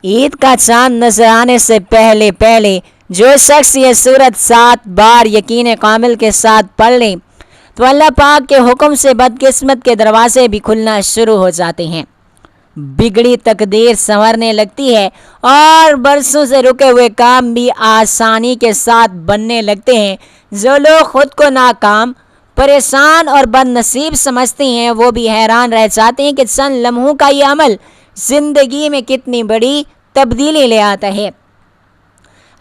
عید کا چاند نظر آنے سے پہلے پہلے جو شخص یہ سورت 7 بار یقین کامل کے ساتھ پڑھ لیں تو اللہ پاک کے حکم سے بدقسمت کے دروازے بھی کھلنا شروع ہو جاتے ہیں، بگڑی تقدیر سنورنے لگتی ہے اور برسوں سے رکے ہوئے کام بھی آسانی کے ساتھ بننے لگتے ہیں۔ جو لوگ خود کو ناکام، پریشان اور بد نصیب سمجھتے ہیں وہ بھی حیران رہ جاتے ہیں کہ چند لمحوں کا یہ عمل زندگی میں کتنی بڑی تبدیلی لے آتا ہے۔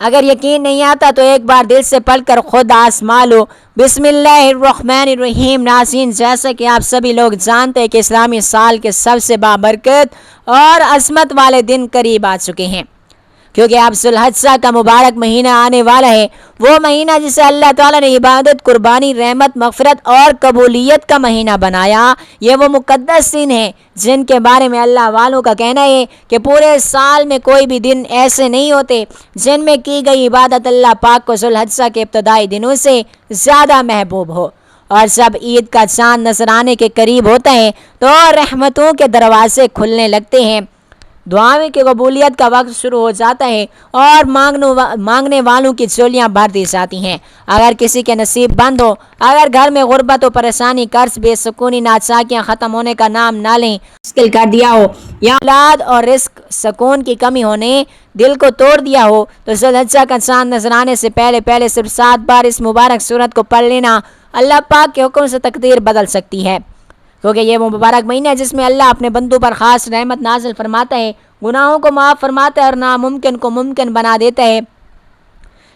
اگر یقین نہیں آتا تو ایک بار دل سے پڑھ کر خود آزما لو۔ بسم اللہ الرحمن الرحیم۔ ناظرین، جیسا کہ آپ سبھی لوگ جانتے ہیں کہ اسلامی سال کے سب سے بابرکت اور عظمت والے دن قریب آ چکے ہیں، کیونکہ اب ذو الحجہ کا مبارک مہینہ آنے والا ہے، وہ مہینہ جسے اللہ تعالیٰ نے عبادت، قربانی، رحمت، مغفرت اور قبولیت کا مہینہ بنایا۔ یہ وہ مقدس دن ہیں جن کے بارے میں اللہ والوں کا کہنا ہے کہ پورے سال میں کوئی بھی دن ایسے نہیں ہوتے جن میں کی گئی عبادت اللہ پاک کو ذو الحجہ کے ابتدائی دنوں سے زیادہ محبوب ہو۔ اور جب عید کا چاند نظر آنے کے قریب ہوتا ہے تو رحمتوں کے دروازے کھلنے لگتے ہیں، دعاؤں کی قبولیت کا وقت شروع ہو جاتا ہے اور مانگنے والوں کی چولیاں بھر دی جاتی ہیں۔ اگر کسی کے نصیب بند ہو، اگر گھر میں غربت و پریشانی، قرض، بے سکونی، ناچاکیاں ختم ہونے کا نام نہ لیں، مشکل کر دیا ہو، یا اولاد اور رزق سکون کی کمی ہونے دل کو توڑ دیا ہو، تو ذو الحجہ کا چاند نظر آنے سے پہلے پہلے صرف 7 بار اس مبارک سورت کو پڑھ لینا اللہ پاک کے حکم سے تقدیر بدل سکتی ہے، کیونکہ یہ وہ مبارک مہینہ ہے جس میں اللہ اپنے بندوں پر خاص رحمت نازل فرماتا ہے، گناہوں کو معاف فرماتا ہے اور ناممکن کو ممکن بنا دیتا ہے۔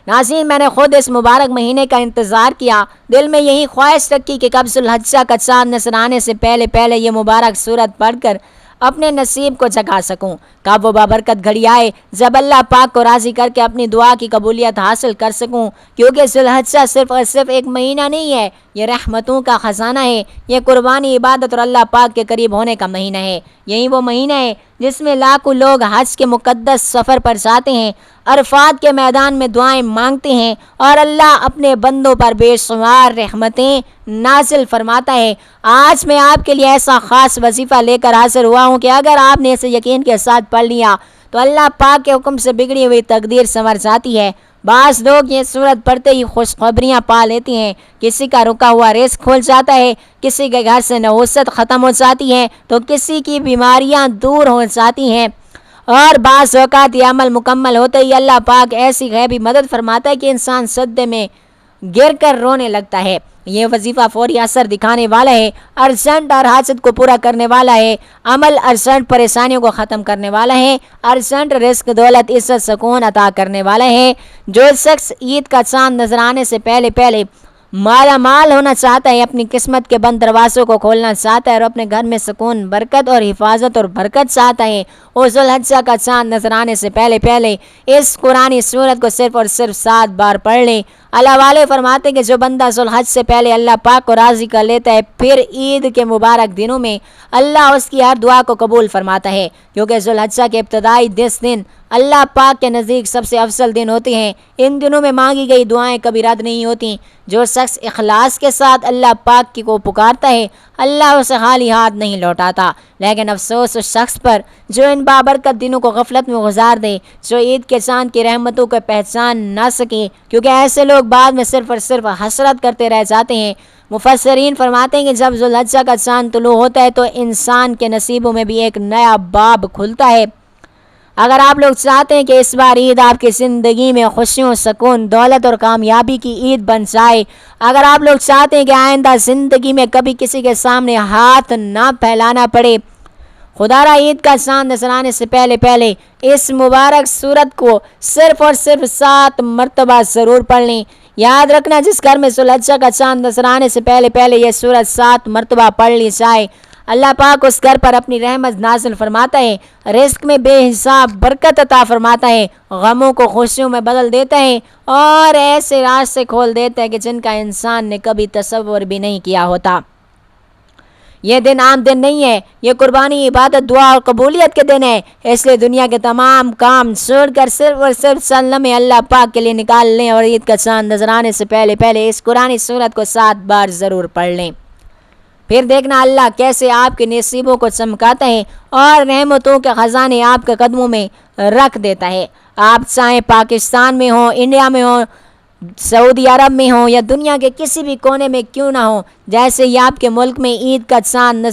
ناظرین، میں نے خود اس مبارک مہینے کا انتظار کیا، دل میں یہی خواہش رکھی کہ کب ذو الحجہ کا چاند نظر آنے سے پہلے پہلے یہ مبارک سورت پڑھ کر اپنے نصیب کو جگا سکوں، کب وہ بابرکت گھڑی آئے جب اللہ پاک کو راضی کر کے اپنی دعا کی قبولیت حاصل کر سکوں، کیونکہ ذو الحجہ صرف اور صرف ایک مہینہ نہیں ہے، یہ رحمتوں کا خزانہ ہے، یہ قربانی، عبادت اور اللہ پاک کے قریب ہونے کا مہینہ ہے۔ یہی وہ مہینہ ہے جس میں لاکھوں لوگ حج کے مقدس سفر پر جاتے ہیں، عرفات کے میدان میں دعائیں مانگتے ہیں اور اللہ اپنے بندوں پر بے شمار رحمتیں نازل فرماتا ہے۔ آج میں آپ کے لیے ایسا خاص وظیفہ لے کر حاضر ہوا ہوں کہ اگر آپ نے اسے یقین کے ساتھ پڑھ لیا تو اللہ پاک کے حکم سے بگڑی ہوئی تقدیر سنور جاتی ہے۔ بعض لوگ یہ سورت پڑھتے ہی خوشخبریاں پا لیتے ہیں، کسی کا رکا ہوا رزق کھل جاتا ہے، کسی کے گھر سے نحوست ختم ہو جاتی ہے تو کسی کی بیماریاں دور ہو جاتی ہیں، اور بعض اوقات یہ عمل مکمل ہوتے ہی اللہ پاک ایسی غیبی مدد فرماتا ہے کہ انسان صدمے میں گر کر رونے لگتا ہے۔ یہ وظیفہ فوری اثر دکھانے والا ہے، ارجنٹ اور حاجت کو پورا کرنے والا ہے، عمل ارجنٹ پریشانیوں کو ختم کرنے والا ہے، ارجنٹ رزق، دولت، عزت، سکون عطا کرنے والا ہے۔ جو شخص عید کا چاند نظر آنے سے پہلے پہلے مالا مال ہونا چاہتا ہے، اپنی قسمت کے بند دروازوں کو کھولنا چاہتا ہے اور اپنے گھر میں سکون، برکت اور حفاظت اور برکت چاہتا ہے، وہ ذو الحجہ کا چاند نظر آنے سے پہلے پہلے اس قرآنی سورت کو صرف اور صرف 7 بار پڑھ لیں۔ اللہ والے فرماتے ہیں کہ جو بندہ ذو الحج سے پہلے اللہ پاک کو راضی کر لیتا ہے، پھر عید کے مبارک دنوں میں اللہ اس کی ہر دعا کو قبول فرماتا ہے، کیونکہ ذو الحجہ کے ابتدائی 10 دن اللہ پاک کے نزدیک سب سے افضل دن ہوتے ہیں۔ ان دنوں میں مانگی گئی دعائیں کبھی رد نہیں ہوتی۔ جو شخص اخلاص کے ساتھ اللہ پاک کی کو پکارتا ہے، اللہ اسے خالی ہاتھ نہیں لوٹاتا۔ لیکن افسوس اس شخص پر جو ان بابرکت دنوں کو غفلت میں گزار دے، جو عید کے چاند کی رحمتوں کو پہچان نہ سکے، کیونکہ ایسے لوگ بعد میں صرف اور صرف حسرت کرتے رہ جاتے ہیں۔ مفسرین فرماتے ہیں کہ جب ذو الحجہ کا چاند طلوع ہوتا ہے تو انسان کے نصیبوں میں بھی ایک نیا باب کھلتا ہے۔ اگر آپ لوگ چاہتے ہیں کہ اس بار عید آپ کی زندگی میں خوشیوں، سکون، دولت اور کامیابی کی عید بن جائے، اگر آپ لوگ چاہتے ہیں کہ آئندہ زندگی میں کبھی کسی کے سامنے ہاتھ نہ پھیلانا پڑے، خدا را عید کا چاند نظر آنے سے پہلے پہلے اس مبارک سورت کو صرف اور صرف 7 مرتبہ ضرور پڑھ لیں۔ یاد رکھنا، جس گھر میں ذو الحجہ کا چاند نظر آنے سے پہلے پہلے یہ سورت 7 مرتبہ پڑھ لی جائے، اللہ پاک اس گھر پر اپنی رحمت نازل فرماتا ہے، رزق میں بے حساب برکت عطا فرماتا ہے، غموں کو خوشیوں میں بدل دیتا ہے اور ایسے راستے کھول دیتا ہے کہ جن کا انسان نے کبھی تصور بھی نہیں کیا ہوتا۔ یہ دن عام دن نہیں ہے، یہ قربانی، عبادت، دعا اور قبولیت کے دن ہے، اس لیے دنیا کے تمام کام چھوڑ کر صرف اور صرف چند لمحے اللہ پاک کے لیے نکال لیں اور عید کا چاند نظر آنے سے پہلے پہلے اس قرآنی سورت کو 7 بار ضرور پڑھ لیں۔ پھر دیکھنا اللہ کیسے آپ کے نصیبوں کو چمکاتا ہے اور رحمتوں کے خزانے آپ کے قدموں میں رکھ دیتا ہے۔ آپ چاہیں پاکستان میں ہوں، انڈیا میں ہوں، سعودی عرب میں ہوں یا دنیا کے کسی بھی کونے میں کیوں نہ ہوں، جیسے ہی آپ کے ملک میں عید کا چاند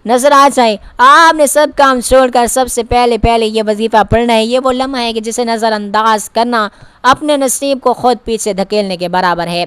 نظر آ جائے، آپ نے سب کام چھوڑ کر سب سے پہلے یہ وظیفہ پڑھنا ہے۔ یہ وہ لمحہ ہے کہ جسے نظر انداز کرنا اپنے نصیب کو خود پیچھے دھکیلنے کے برابر ہے۔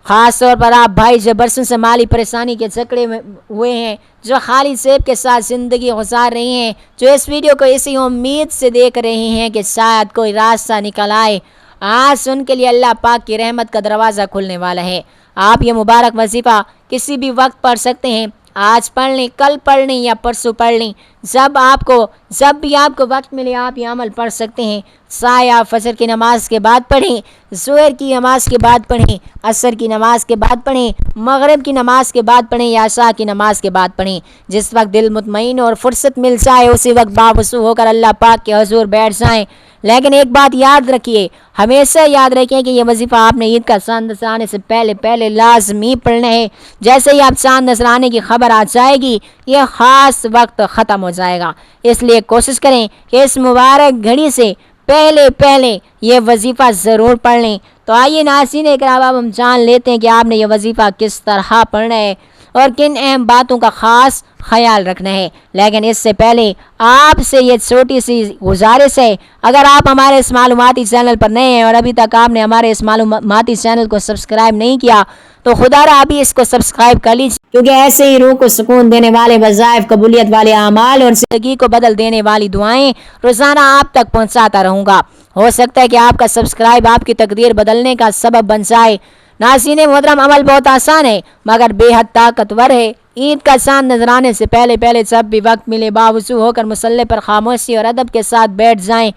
خاص طور پر آپ بھائی جو برسوں سے مالی پریشانی کے جکڑے میں ہوئے ہیں، جو خالی جیب کے ساتھ زندگی گزار رہی ہیں، جو اس ویڈیو کو اسی امید سے دیکھ رہے ہیں کہ شاید کوئی راستہ نکل آئے، آج ان کے لیے اللہ پاک کی رحمت کا دروازہ کھلنے والا ہے۔ آپ یہ مبارک وظیفہ کسی بھی وقت پڑھ سکتے ہیں، آج پڑھ لیں، کل پڑھ لیں یا پرسوں پڑھ لیں، جب بھی آپ کو وقت ملے آپ یہ عمل پڑھ سکتے ہیں۔ سایہ آپ فجر کی نماز کے بعد پڑھیں، ظہر کی نماز کے بعد پڑھیں، عصر کی نماز کے بعد پڑھیں، مغرب کی نماز کے بعد پڑھیں یا عشاء کی نماز کے بعد پڑھیں۔ جس وقت دل مطمئن اور فرصت مل جائے اسی وقت باوضو ہو کر اللہ پاک کے حضور بیٹھ جائیں۔ لیکن ایک بات یاد رکھیے، ہمیشہ یاد رکھیں کہ یہ وظیفہ آپ نے عید کا چاند نظر آنے سے پہلے لازمی پڑھنا ہے۔ جیسے ہی آپ چاند نظر آنے کی خبر آ جائے گی یہ خاص وقت ختم ہو جائے گا، اس لیے کوشش کریں کہ اس مبارک گھڑی سے پہلے یہ وظیفہ ضرور پڑھ لیں۔ تو آئیے ناظرین اکرام، اب ہم جان لیتے ہیں کہ آپ نے یہ وظیفہ کس طرح پڑھنا ہے اور کن اہم باتوں کا خاص خیال رکھنا ہے۔ لیکن اس سے پہلے آپ سے یہ چھوٹی سی گزارش ہے، اگر آپ ہمارے اس معلوماتی چینل پر نئے ہیں اور ابھی تک آپ نے ہمارے اس معلوماتی چینل کو سبسکرائب نہیں کیا تو خدا را ابھی اس کو سبسکرائب کر لیجیے، کیونکہ ایسے ہی روح کو سکون دینے والے وظائف، قبولیت والے اعمال اور زندگی کو بدل دینے والی دعائیں روزانہ آپ تک پہنچاتا رہوں گا۔ ہو سکتا ہے کہ آپ کا سبسکرائب آپ کی تقدیر بدلنے کا سبب بن جائے۔ ناظرین محترم، عمل بہت آسان ہے مگر بے حد طاقتور ہے۔ عید کا چاند نظر آنے سے پہلے جب بھی وقت ملے باوضو ہو کر مصلی پر خاموشی اور ادب کے ساتھ بیٹھ جائیں۔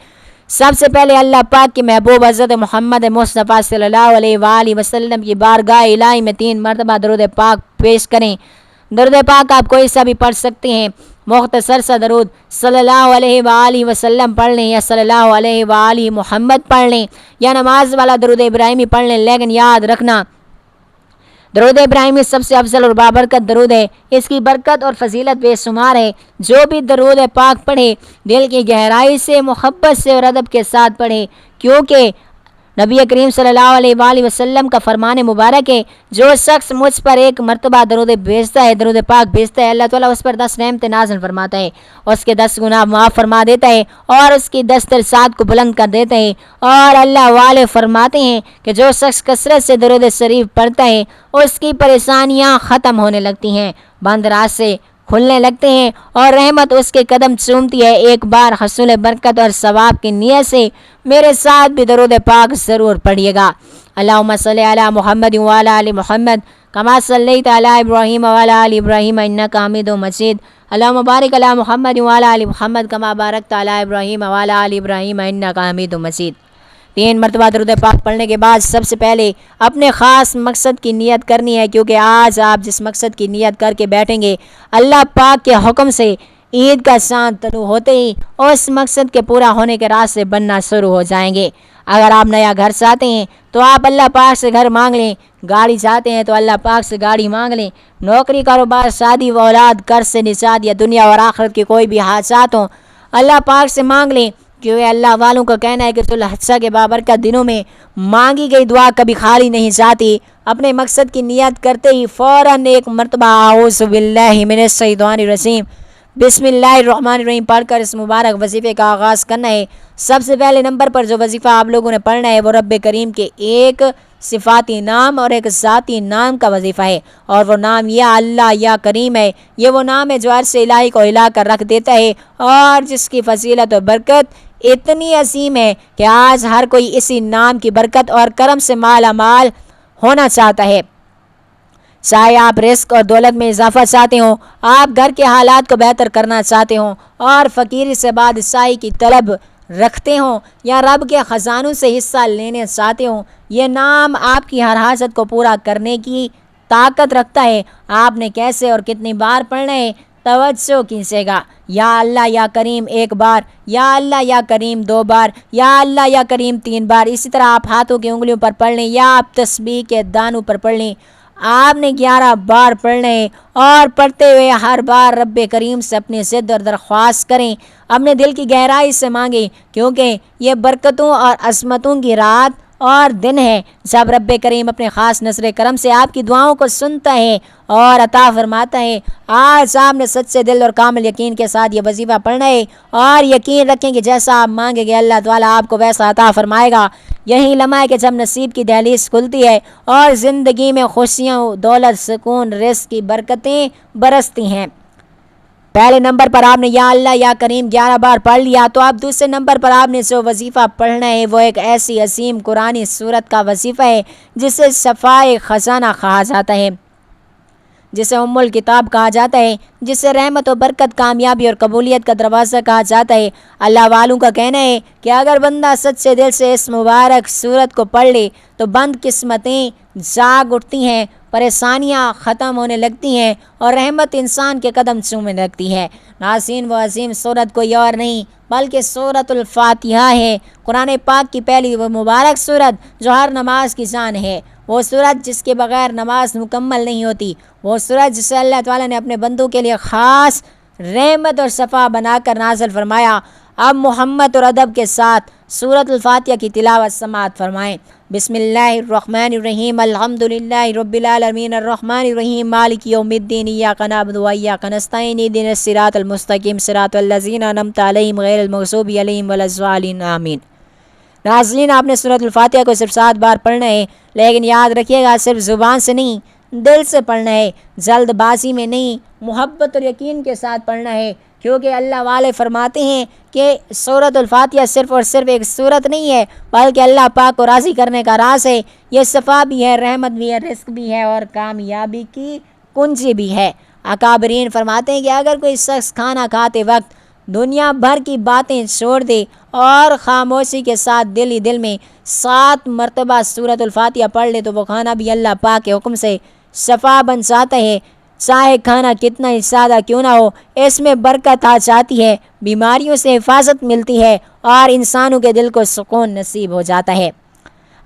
سب سے پہلے اللہ پاک کے محبوب حضرت محمد مصطفیٰ صلی اللہ علیہ وآلہ وسلم کی بارگاہ الہی میں 3 مرتبہ درود پاک پیش کریں۔ درود پاک آپ کوئی سا بھی پڑھ سکتے ہیں، مختصر سا درود صلی اللہ علیہ وآلہ وسلم پڑھ لیں یا صلی اللہ علیہ وآلہ محمد پڑھ لیں یا نماز والا درود ابراہیمی پڑھ لیں، لیکن یاد رکھنا درود ابراہیمی سب سے افضل اور بابرکت درود ہے۔ اس کی برکت اور فضیلت بے شمار ہے۔ جو بھی درود پاک پڑھے دل کی گہرائی سے، محبت سے اور ادب کے ساتھ پڑھے، کیونکہ نبی کریم صلی اللہ علیہ وآلہ وسلم کا فرمان مبارک ہے، جو شخص مجھ پر 1 مرتبہ درود بھیجتا ہے، درود پاک بھیجتا ہے، اللہ تعالیٰ اس پر 10 نعمتیں نازل فرماتا ہے، اس کے 10 گناہ معاف فرما دیتا ہے اور اس کی 10 درجات کو بلند کر دیتا ہے۔ اور اللہ والے فرماتے ہیں کہ جو شخص کثرت سے درود شریف پڑھتا ہے اس کی پریشانیاں ختم ہونے لگتی ہیں، بند راستے کھلنے لگتے ہیں اور رحمت اس کے قدم چومتی ہے۔ ایک بار حصول برکت اور ثواب کی نیت سے میرے ساتھ بھی درود پاک ضرور پڑھیے گا۔ اللہم صلی علی محمد وعلی آل محمد کما صلیت علی ابراہیم وعلی آل ابراہیم انک حمید مجید۔ اللہم بارک علی محمد وعلی آل محمد کما بارکت علی ابراہیم وعلی آل ابراہیم انک حمید مجید۔ 3 مرتبہ درود پاک پڑھنے کے بعد سب سے پہلے اپنے خاص مقصد کی نیت کرنی ہے، کیونکہ آج آپ جس مقصد کی نیت کر کے بیٹھیں گے اللہ پاک کے حکم سے عید کا چاند طلوع ہوتے ہی اس مقصد کے پورا ہونے کے راستے بننا شروع ہو جائیں گے۔ اگر آپ نیا گھر چاہتے ہیں تو آپ اللہ پاک سے گھر مانگ لیں، گاڑی چاہتے ہیں تو اللہ پاک سے گاڑی مانگ لیں، نوکری، کاروبار، شادی و اولاد، قرض سے نجات یا دنیا اور آخرت کی کوئی بھی حاجات ہوں اللہ پاک سے مانگ لیں، کیونکہ اللہ والوں کا کہنا ہے کہ ذوالحجہ کے بابرکت دنوں میں مانگی گئی دعا کبھی خالی نہیں جاتی۔ اپنے مقصد کی نیت کرتے ہی فوراً 1 مرتبہ اعوذ باللہ من الشیطان الرجیم بسم اللہ الرحمن الرحیم پڑھ کر اس مبارک وظیفے کا آغاز کرنا ہے۔ سب سے پہلے نمبر پر جو وظیفہ آپ لوگوں نے پڑھنا ہے وہ رب کریم کے ایک صفاتی نام اور ایک ذاتی نام کا وظیفہ ہے، اور وہ نام یا اللہ یا کریم ہے۔ یہ وہ نام ہے جو عرش الہی کو ہلا کر رکھ دیتا ہے اور جس کی فضیلت اور برکت اتنی عظیم ہے کہ آج ہر کوئی اسی نام کی برکت اور کرم سے مالا مال ہونا چاہتا ہے۔ چاہے آپ رزق اور دولت میں اضافہ چاہتے ہوں، آپ گھر کے حالات کو بہتر کرنا چاہتے ہوں اور فقیری سے بادشاہی کی طلب رکھتے ہوں یا رب کے خزانوں سے حصہ لینے چاہتے ہوں، یہ نام آپ کی ہر حاجت کو پورا کرنے کی طاقت رکھتا ہے۔ آپ نے کیسے اور کتنی بار پڑھنا ہے توجہ کیجیے گا۔ یا اللہ یا کریم 1 بار، یا اللہ یا کریم 2 بار، یا اللہ یا کریم 3 بار۔ اسی طرح آپ ہاتھوں کی انگلیوں پر پڑھ لیں یا آپ تسبیح کے دانوں پر پڑھ لیں۔ آپ نے 11 بار پڑھنا ہے اور پڑھتے ہوئے ہر بار رب کریم سے اپنی ضد اور درخواست کریں، اپنے دل کی گہرائی سے مانگیں، کیونکہ یہ برکتوں اور عظمتوں کی رات اور دن ہے جب رب کریم اپنے خاص نظر کرم سے آپ کی دعاؤں کو سنتا ہے اور عطا فرماتا ہے۔ آج آپ نے سچے دل اور کامل یقین کے ساتھ یہ وظیفہ پڑھنا ہے اور یقین رکھیں کہ جیسا آپ مانگیں گے اللہ تعالیٰ آپ کو ویسا عطا فرمائے گا۔ یہی لمحہ ہے کہ جب نصیب کی دہلیز کھلتی ہے اور زندگی میں خوشیاں، دولت، سکون، رزق کی برکتیں برستی ہیں۔ پہلے نمبر پر آپ نے یا اللہ یا کریم 11 بار پڑھ لیا، تو اب دوسرے نمبر پر آپ نے جو وظیفہ پڑھنا ہے وہ ایک ایسی عظیم قرآنی سورت کا وظیفہ ہے جسے صفائے خزانہ کہا جاتا ہے، جسے ام الکتاب کہا جاتا ہے، جسے رحمت و برکت، کامیابی اور قبولیت کا دروازہ کہا جاتا ہے۔ اللہ والوں کا کہنا ہے کہ اگر بندہ سچے دل سے اس مبارک سورت کو پڑھ لے تو بند قسمتیں جاگ اٹھتی ہیں، پریشانیاں ختم ہونے لگتی ہیں اور رحمت انسان کے قدم چومنے لگتی ہے۔ ناظرین، وہ عظیم سورت کوئی اور نہیں بلکہ سورۃ الفاتحہ ہے، قرآن پاک کی پہلی وہ مبارک سورت جو ہر نماز کی جان ہے، وہ سورت جس کے بغیر نماز مکمل نہیں ہوتی، وہ سورت جسے اللہ تعالیٰ نے اپنے بندوں کے لیے خاص رحمت اور صفا بنا کر نازل فرمایا۔ اب محمد اور ادب کے ساتھ سورۃ الفاتحہ کی تلاوت سماعت فرمائیں۔ بسم اللہ الرحمن الرحیم، الحمدللہ رب العالمین، الرحمن الرحیم، مالک یوم الدین، ایاک نعبد و ایاک نستعین، اہدنا الصراط المستقیم، صراط الذین انعمت علیہم غیر المغضوب علیہم ولا الضالین، آمین۔ ناظرین، آپ نے سورۃ الفاتحہ کو صرف 7 بار پڑھنا ہے، لیکن یاد رکھیے گا صرف زبان سے نہیں، دل سے پڑھنا ہے، جلد بازی میں نہیں، محبت اور یقین کے ساتھ پڑھنا ہے، کیونکہ اللہ والے فرماتے ہیں کہ سورۃ الفاتحہ صرف اور صرف ایک سورت نہیں ہے بلکہ اللہ پاک کو راضی کرنے کا راز ہے، یہ صفا بھی ہے، رحمت بھی ہے، رزق بھی ہے اور کامیابی کی کنجی بھی ہے۔ اکابرین فرماتے ہیں کہ اگر کوئی شخص کھانا کھاتے وقت دنیا بھر کی باتیں چھوڑ دے اور خاموشی کے ساتھ دل ہی دل میں 7 مرتبہ سورۃ الفاتحہ پڑھ لے تو وہ کھانا بھی اللہ پاک کے حکم سے شفا بن جاتا ہے، چاہے کھانا کتنا ہی سادہ کیوں نہ ہو، اس میں برکت آ جاتی ہے، بیماریوں سے حفاظت ملتی ہے اور انسانوں کے دل کو سکون نصیب ہو جاتا ہے۔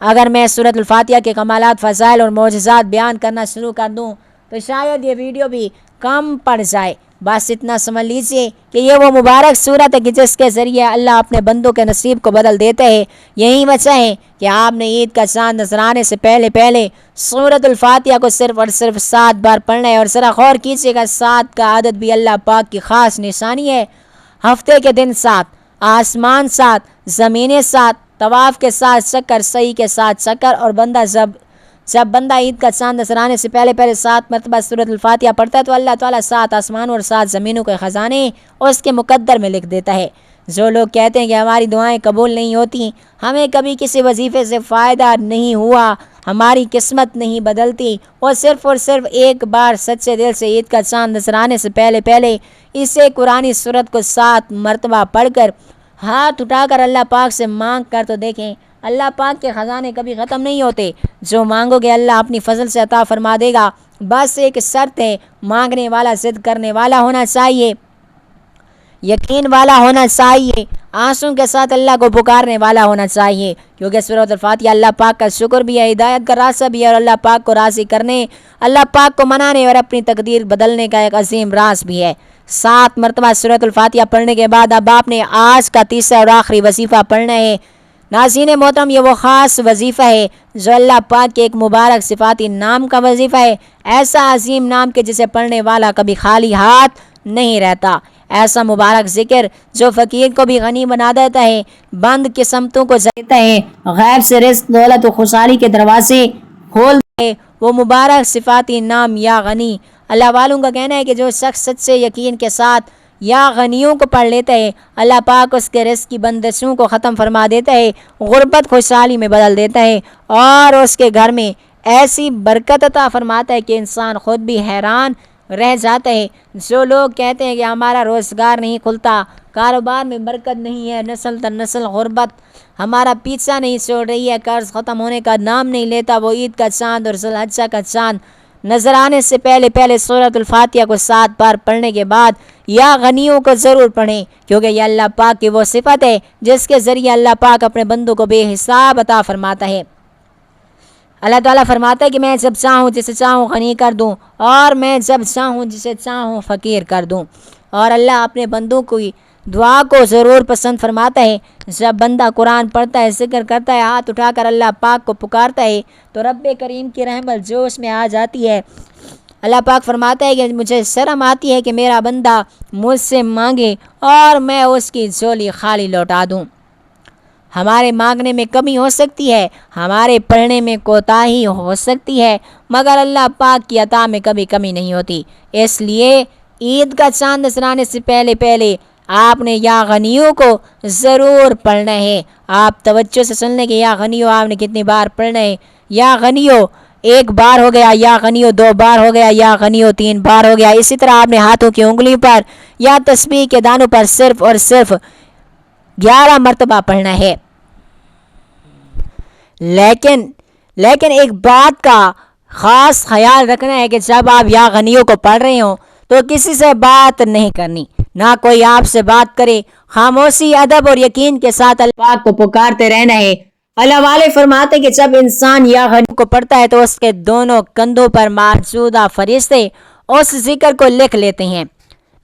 اگر میں سورۃ الفاتحہ کے کمالات، فضائل اور معجزات بیان کرنا شروع کر دوں تو شاید یہ ویڈیو بھی کم پڑ جائے، بس اتنا سمجھ لیجئے کہ یہ وہ مبارک صورت ہے کہ جس کے ذریعے اللہ اپنے بندوں کے نصیب کو بدل دیتے ہیں۔ یہی وجہ ہے کہ آپ نے عید کا چاند نظر آنے سے پہلے سورۃ الفاتحہ کو صرف اور صرف 7 بار پڑھنا ہے، اور ذرا غور کیجیے گا 7 کا عدد بھی اللہ پاک کی خاص نشانی ہے۔ ہفتے کے دن 7، آسمان 7، زمینیں 7، طواف کے ساتھ چکر، سعی کے ساتھ چکر، اور جب بندہ عید کا چاند نظر آنے سے پہلے 7 مرتبہ سورۃ الفاتحہ پڑھتا ہے تو اللہ تعالیٰ 7 آسمانوں اور 7 زمینوں کے خزانے اس کے مقدر میں لکھ دیتا ہے۔ جو لوگ کہتے ہیں کہ ہماری دعائیں قبول نہیں ہوتی، ہمیں کبھی کسی وظیفے سے فائدہ نہیں ہوا، ہماری قسمت نہیں بدلتی، وہ صرف اور صرف ایک بار سچے دل سے عید کا چاند نظر آنے سے پہلے اسے قرآنی سورت کو 7 مرتبہ پڑھ کر ہاتھ اٹھا کر اللہ پاک سے مانگ کر تو دیکھیں، اللہ پاک کے خزانے کبھی ختم نہیں ہوتے، جو مانگو گے اللہ اپنی فضل سے عطا فرما دے گا۔ بس ایک شرط ہے، مانگنے والا ضد کرنے والا ہونا چاہیے، یقین والا ہونا چاہیے، آنسوں کے ساتھ اللہ کو پکارنے والا ہونا چاہیے، کیونکہ سورۃ الفاتحہ اللہ پاک کا شکر بھی ہے، ہدایت کا راستہ بھی ہے، اور اللہ پاک کو راضی کرنے، اللہ پاک کو منانے اور اپنی تقدیر بدلنے کا ایک عظیم راز بھی ہے۔ 7 مرتبہ سورۃ الفاتحہ پڑھنے کے بعد اب آپ نے آج کا تیسرا اور آخری وظیفہ پڑھنا ہے۔ ناظرین محترم، یہ وہ خاص وظیفہ ہے جو اللہ پاک کے ایک مبارک صفاتی نام کا وظیفہ ہے، ایسا عظیم نام کہ جسے پڑھنے والا کبھی خالی ہاتھ نہیں رہتا، ایسا مبارک ذکر جو فقیر کو بھی غنی بنا دیتا ہے، بند قسمتوں کو دیتا ہے، غیب سے رزق، دولت و خوشحالی کے دروازے کھول دے، وہ مبارک صفاتی نام یا غنی۔ اللہ والوں کا کہنا ہے کہ جو شخص سچے یقین کے ساتھ یا غنیوں کو پڑھ لیتا ہے، اللہ پاک اس کے رزق کی بندشوں کو ختم فرما دیتا ہے، غربت خوشحالی میں بدل دیتا ہے اور اس کے گھر میں ایسی برکت عطا فرماتا ہے کہ انسان خود بھی حیران رہ جاتا ہے۔ جو لوگ کہتے ہیں کہ ہمارا روزگار نہیں کھلتا، کاروبار میں برکت نہیں ہے، نسل در نسل غربت ہمارا پیچھا نہیں چھوڑ رہی ہے، قرض ختم ہونے کا نام نہیں لیتا، وہ عید کا چاند اور ذی الحجہ کا چاند نظر آنے سے پہلے سورۃ الفاتحہ کو 7 بار پڑھنے کے بعد یا غنیوں کو ضرور پڑھیں، کیونکہ یہ اللہ پاک کی وہ صفت ہے جس کے ذریعے اللہ پاک اپنے بندوں کو بے حساب عطا فرماتا ہے۔ اللہ تعالیٰ فرماتا ہے کہ میں جب چاہوں جسے چاہوں غنی کر دوں اور میں جب چاہوں جسے چاہوں فقیر کر دوں۔ اور اللہ اپنے بندوں کی دعا کو ضرور پسند فرماتا ہے۔ جب بندہ قرآن پڑھتا ہے، ذکر کرتا ہے، ہاتھ اٹھا کر اللہ پاک کو پکارتا ہے تو رب کریم کی رحمت جوش میں آ جاتی ہے۔ اللہ پاک فرماتا ہے کہ مجھے شرم آتی ہے کہ میرا بندہ مجھ سے مانگے اور میں اس کی جھولی خالی لوٹا دوں۔ ہمارے مانگنے میں کمی ہو سکتی ہے، ہمارے پڑھنے میں کوتاہی ہو سکتی ہے، مگر اللہ پاک کی عطا میں کبھی کمی نہیں ہوتی۔ اس لیے عید کا چاند نظر آنے سے پہلے آپ نے یا غنیوں کو ضرور پڑھنا ہے۔ آپ توجہ سے سن لیں کہ یا غنیوں آپ نے کتنی بار پڑھنا ہے۔ یا غنیوں ایک بار ہو گیا، یا غنیوں 2 بار ہو گیا، یا غنیوں 3 بار ہو گیا۔ اسی طرح آپ نے ہاتھوں کی انگلیوں پر یا تسبیح کے دانوں پر صرف اور صرف 11 مرتبہ پڑھنا ہے۔ لیکن ایک بات کا خاص خیال رکھنا ہے کہ جب آپ یا غنیوں کو پڑھ رہے ہوں تو کسی سے بات نہیں کرنی، نہ کوئی آپ سے بات کرے۔ خاموشی، ادب اور یقین کے ساتھ اللہ پاک کو پکارتے رہنا ہے۔ اللہ والے فرماتے کہ جب انسان یا غنیوں کو پڑھتا ہے تو اس کے دونوں کندھوں پر موجودہ فرشتے اس ذکر کو لکھ لیتے ہیں۔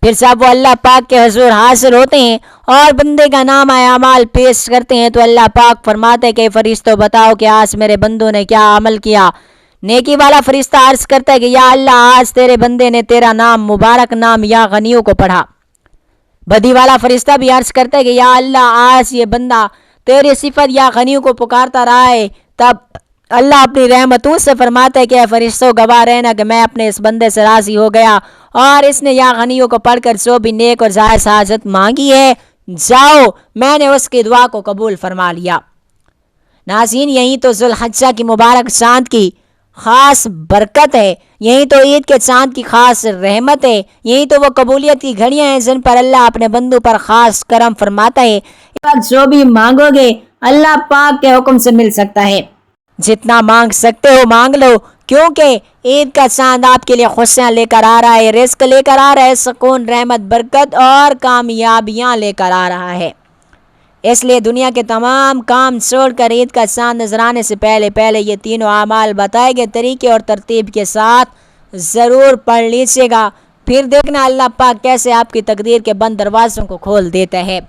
پھر جب وہ اللہ پاک کے حضور حاضر ہوتے ہیں اور بندے کا نام اعمال پیش کرتے ہیں تو اللہ پاک فرماتے ہیں کہ فرشتوں بتاؤ کہ آج میرے بندوں نے کیا عمل کیا۔ نیکی والا فرشتہ عرض کرتا ہے کہ یا اللہ آج تیرے بندے نے تیرا نام مبارک نام یا غنیوں کو پڑھا۔ بدی والا فرشتہ بھی عرض کرتا ہے کہ یا اللہ آج یہ بندہ تیری صفت یا غنیوں کو پکارتا رہا ہے۔ تب اللہ اپنی رحمتوں سے فرماتا ہے کہ اے فرشتوں گواہ رہنا کہ میں اپنے اس بندے سے راضی ہو گیا اور اس نے یا غنیوں کو پڑھ کر جو بھی نیک اور جائز حاجت مانگی ہے، جاؤ میں نے اس کی دعا کو قبول فرما لیا۔ ناظرین، یہی تو ذوالحجہ کی مبارک چاند کی خاص برکت ہے، یہی تو عید کے چاند کی خاص رحمت ہے، یہی تو وہ قبولیت کی گھڑیاں ہیں جن پر اللہ اپنے بندوں پر خاص کرم فرماتا ہے۔ جو بھی مانگو گے اللہ پاک کے حکم سے مل سکتا ہے۔ جتنا مانگ سکتے ہو مانگ لو، کیونکہ عید کا چاند آپ کے لیے خوشیاں لے کر آ رہا ہے، رزق لے کر آ رہا ہے، سکون، رحمت، برکت اور کامیابیاں لے کر آ رہا ہے۔ اس لیے دنیا کے تمام کام چھوڑ کر عید کا چاند نظر آنے سے پہلے یہ تینوں اعمال بتائے گئے طریقے اور ترتیب کے ساتھ ضرور پڑھ لیجیے گا۔ پھر دیکھنا اللہ پاک کیسے آپ کی تقدیر کے بند دروازوں کو کھول دیتا ہے۔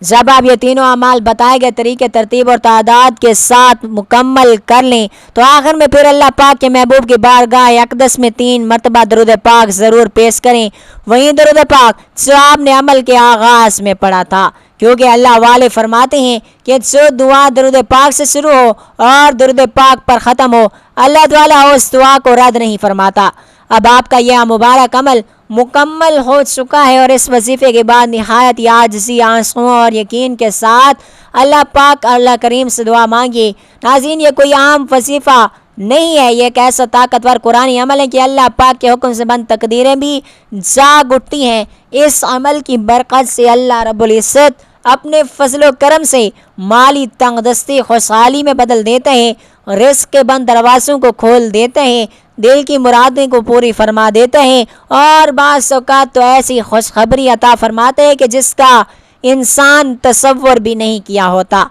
جب آپ یہ تینوں اعمال بتائے گئے طریقے، ترتیب اور تعداد کے ساتھ مکمل کر لیں تو آخر میں پھر اللہ پاک کے محبوب کی بارگاہ اقدس میں 3 مرتبہ درود پاک ضرور پیش کریں، وہی درود پاک جو آپ نے عمل کے آغاز میں پڑھا تھا، کیونکہ اللہ والے فرماتے ہیں کہ جو دعا درود پاک سے شروع ہو اور درود پاک پر ختم ہو، اللہ تعالیٰ اس دعا کو رد نہیں فرماتا۔ اب آپ کا یہ مبارک عمل مکمل ہو چکا ہے اور اس وظیفے کے بعد نہایت عاجزی، آنسوؤں اور یقین کے ساتھ اللہ پاک اللہ کریم سے دعا مانگیے۔ ناظرین، یہ کوئی عام وظیفہ نہیں ہے، یہ ایک ایسا طاقتور قرآنی عمل ہے کہ اللہ پاک کے حکم سے بند تقدیریں بھی جاگ اٹھتی ہیں۔ اس عمل کی برکت سے اللہ رب العزت اپنے فضل و کرم سے مالی تنگ دستی خوشحالی میں بدل دیتے ہیں، رزق کے بند دروازوں کو کھول دیتے ہیں، دل کی مرادیں کو پوری فرما دیتے ہیں اور بعض اوقات تو ایسی خوشخبری عطا فرماتے ہیں کہ جس کا انسان تصور بھی نہیں کیا ہوتا۔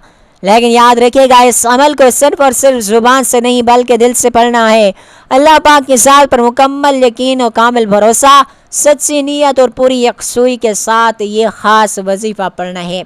لیکن یاد رکھیے گا، اس عمل کو صرف اور صرف زبان سے نہیں بلکہ دل سے پڑھنا ہے۔ اللہ پاک کی ذات پر مکمل یقین و کامل بھروسہ، سچی نیت اور پوری یکسوئی کے ساتھ یہ خاص وظیفہ پڑھنا ہے،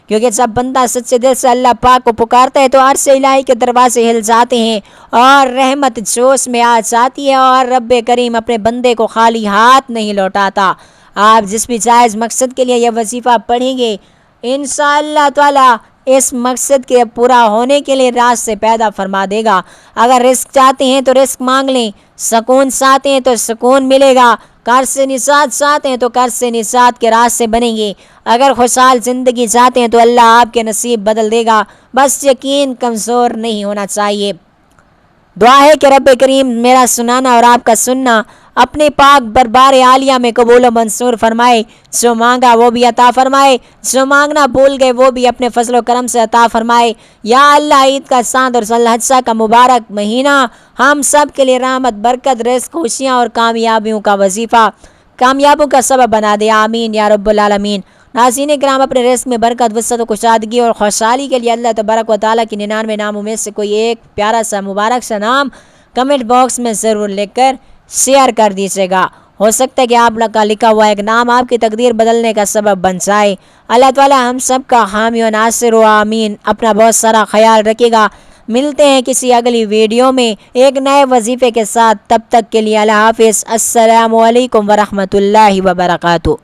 کیونکہ جب بندہ سچے دل سے اللہ پاک کو پکارتا ہے تو عرش الہی کے دروازے ہل جاتے ہیں اور رحمت جوش میں آ جاتی ہے اور رب کریم اپنے بندے کو خالی ہاتھ نہیں لوٹاتا۔ آپ جس بھی جائز مقصد کے لیے یہ وظیفہ پڑھیں گے، انشاءاللہ تعالی اس مقصد کے پورا ہونے کے لیے راستے پیدا فرما دے گا۔ اگر رزق چاہتے ہیں تو رزق مانگ لیں، سکون چاہتے ہیں تو سکون ملے گا، قرض سے نجات چاہتے ہیں تو قرض سے نجات کے راستے بنیں گے، اگر خوشحال زندگی چاہتے ہیں تو اللہ آپ کے نصیب بدل دے گا، بس یقین کمزور نہیں ہونا چاہیے۔ دعا ہے کہ رب کریم میرا سنانا اور آپ کا سننا اپنے پاک دربار عالیہ میں قبول و منظور فرمائے، جو مانگا وہ بھی عطا فرمائے، جو مانگنا بھول گئے وہ بھی اپنے فضل و کرم سے عطا فرمائے۔ یا اللہ، عید کا چاند اور ذوالحجہ کا مبارک مہینہ ہم سب کے لیے رحمت، برکت، رزق، خوشیاں اور کامیابیوں کا وظیفہ، کامیابوں کا سبب بنا دے، آمین یا رب العالمین۔ ناظرین کرام، اپنے رزق میں برکت، وسعت و کشادگی اور خوشحالی کے لیے اللہ تبارک و تعالیٰ کی 99 ناموں میں سے کوئی ایک پیارا سا مبارک سا نام کمنٹ باکس میں ضرور لکھ کر شیئر کر دیجیے گا۔ ہو سکتا ہے کہ آپ کا لکھا ہوا ایک نام آپ کی تقدیر بدلنے کا سبب بن جائے۔ اللہ تعالیٰ ہم سب کا حامی و ناصر و آمین۔ اپنا بہت سارا خیال رکھے گا۔ ملتے ہیں کسی اگلی ویڈیو میں ایک نئے وظیفے کے ساتھ، تب تک کے لیے اللہ حافظ۔ السلام علیکم ورحمۃ اللہ وبرکاتہ۔